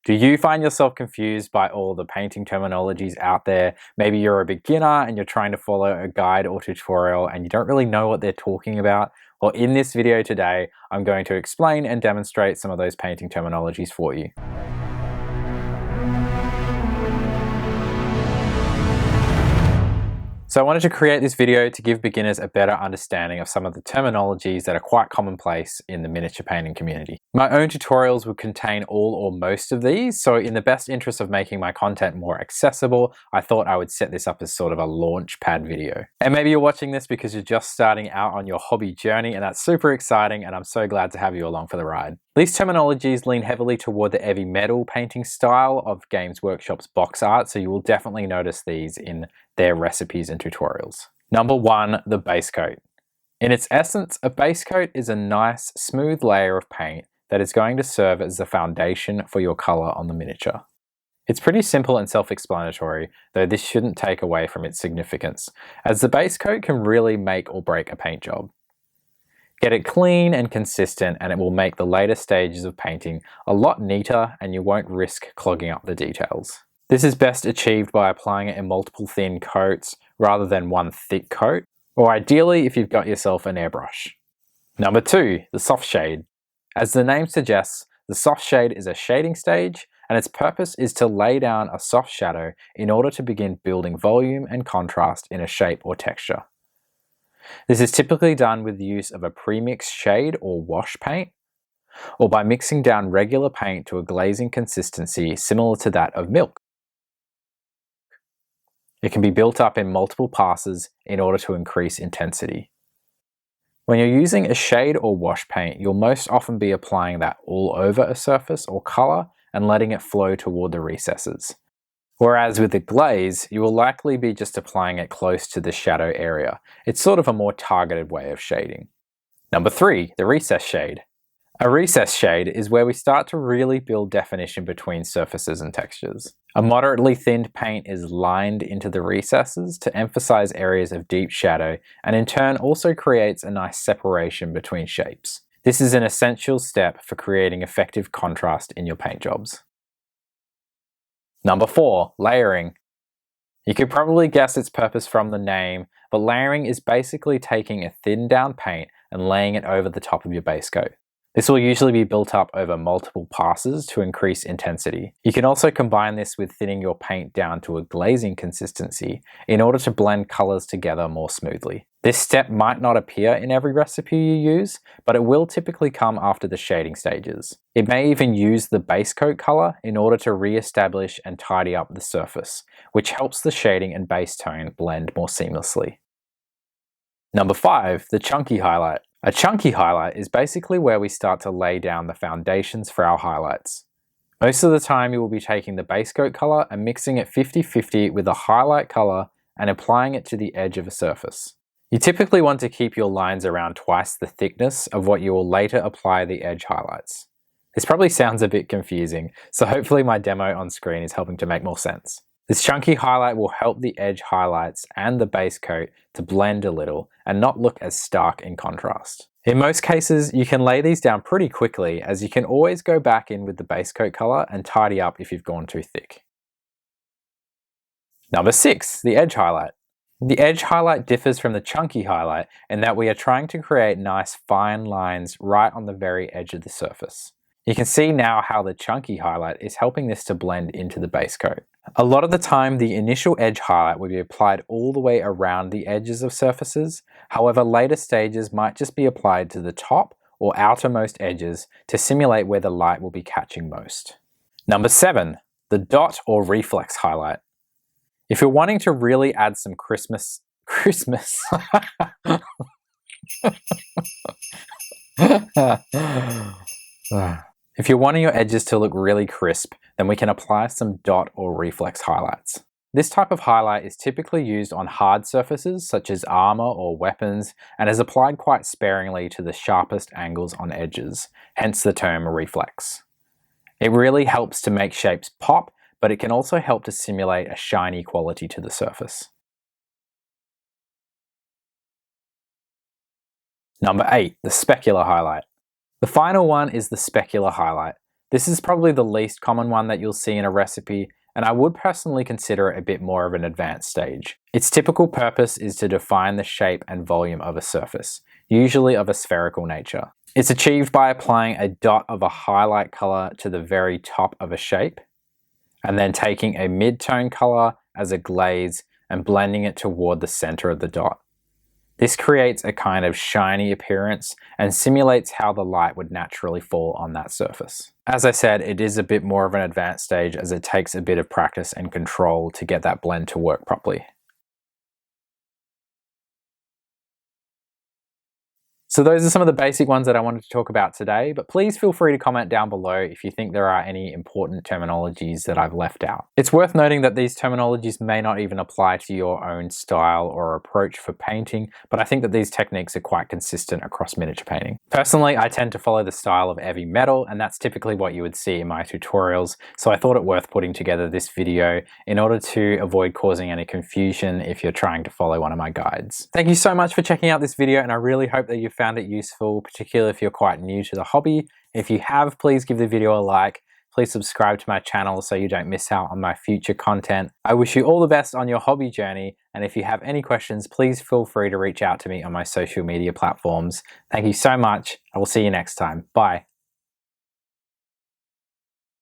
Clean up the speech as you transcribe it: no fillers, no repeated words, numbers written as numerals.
Do you find yourself confused by all the painting terminologies out there? Maybe you're a beginner and you're trying to follow a guide or tutorial and you don't really know what they're talking about. Well, in this video today, I'm going to explain and demonstrate some of those painting terminologies for you. So I wanted to create this video to give beginners a better understanding of some of the terminologies that are quite commonplace in the miniature painting community. My own tutorials will contain all or most of these, so in the best interest of making my content more accessible, I thought I would set this up as sort of a launch pad video. And maybe you're watching this because you're just starting out on your hobby journey, and that's super exciting, and I'm so glad to have you along for the ride. These terminologies lean heavily toward the heavy metal painting style of Games Workshop's box art, so you will definitely notice these in their recipes and tutorials. Number 1, the base coat. In its essence, a base coat is a nice, smooth layer of paint that is going to serve as the foundation for your color on the miniature. It's pretty simple and self-explanatory, though this shouldn't take away from its significance, as the base coat can really make or break a paint job. Get it clean and consistent and it will make the later stages of painting a lot neater and you won't risk clogging up the details. This is best achieved by applying it in multiple thin coats rather than one thick coat, or ideally if you've got yourself an airbrush. Number 2, the soft shade. As the name suggests, the soft shade is a shading stage and its purpose is to lay down a soft shadow in order to begin building volume and contrast in a shape or texture. This is typically done with the use of a pre-mixed shade or wash paint, or by mixing down regular paint to a glazing consistency similar to that of milk. It can be built up in multiple passes in order to increase intensity. When you're using a shade or wash paint, you'll most often be applying that all over a surface or color and letting it flow toward the recesses. Whereas with the glaze, you will likely be just applying it close to the shadow area. It's sort of a more targeted way of shading. Number 3, the recess shade. A recess shade is where we start to really build definition between surfaces and textures. A moderately thinned paint is lined into the recesses to emphasize areas of deep shadow and in turn also creates a nice separation between shapes. This is an essential step for creating effective contrast in your paint jobs. Number 4, layering. You could probably guess its purpose from the name, but layering is basically taking a thinned down paint and laying it over the top of your base coat. This will usually be built up over multiple passes to increase intensity. You can also combine this with thinning your paint down to a glazing consistency in order to blend colors together more smoothly. This step might not appear in every recipe you use, but it will typically come after the shading stages. It may even use the base coat color in order to re-establish and tidy up the surface, which helps the shading and base tone blend more seamlessly. Number 5, the chunky highlight. A chunky highlight is basically where we start to lay down the foundations for our highlights. Most of the time you will be taking the base coat color and mixing it 50-50 with the highlight color and applying it to the edge of a surface. You typically want to keep your lines around twice the thickness of what you will later apply the edge highlights. This probably sounds a bit confusing, so hopefully my demo on screen is helping to make more sense. This chunky highlight will help the edge highlights and the base coat to blend a little and not look as stark in contrast. In most cases, you can lay these down pretty quickly as you can always go back in with the base coat color and tidy up if you've gone too thick. Number 6, the edge highlight. The edge highlight differs from the chunky highlight in that we are trying to create nice fine lines right on the very edge of the surface. You can see now how the chunky highlight is helping this to blend into the base coat. A lot of the time, the initial edge highlight will be applied all the way around the edges of surfaces. However, later stages might just be applied to the top or outermost edges to simulate where the light will be catching most. Number 7, the dot or reflex highlight. If you're wanting to really add some Christmas. If you're wanting your edges to look really crisp, then we can apply some dot or reflex highlights. This type of highlight is typically used on hard surfaces such as armor or weapons and is applied quite sparingly to the sharpest angles on edges, hence the term reflex. It really helps to make shapes pop, but it can also help to simulate a shiny quality to the surface. Number 8, the specular highlight. The final one is the specular highlight. This is probably the least common one that you'll see in a recipe, and I would personally consider it a bit more of an advanced stage. Its typical purpose is to define the shape and volume of a surface, usually of a spherical nature. It's achieved by applying a dot of a highlight color to the very top of a shape, and then taking a mid-tone color as a glaze and blending it toward the center of the dot. This creates a kind of shiny appearance and simulates how the light would naturally fall on that surface. As I said, it is a bit more of an advanced stage as it takes a bit of practice and control to get that blend to work properly. So those are some of the basic ones that I wanted to talk about today, but please feel free to comment down below if you think there are any important terminologies that I've left out. It's worth noting that these terminologies may not even apply to your own style or approach for painting, but I think that these techniques are quite consistent across miniature painting. Personally, I tend to follow the style of heavy metal, and that's typically what you would see in my tutorials, so I thought it worth putting together this video in order to avoid causing any confusion if you're trying to follow one of my guides. Thank you so much for checking out this video, and I really hope that you found it useful, particularly if you're quite new to the hobby. If you have, please give the video a like. Please subscribe to my channel so you don't miss out on my future content. I wish you all the best on your hobby journey, and if you have any questions, please feel free to reach out to me on my social media platforms. Thank you so much. I will see you next time. Bye.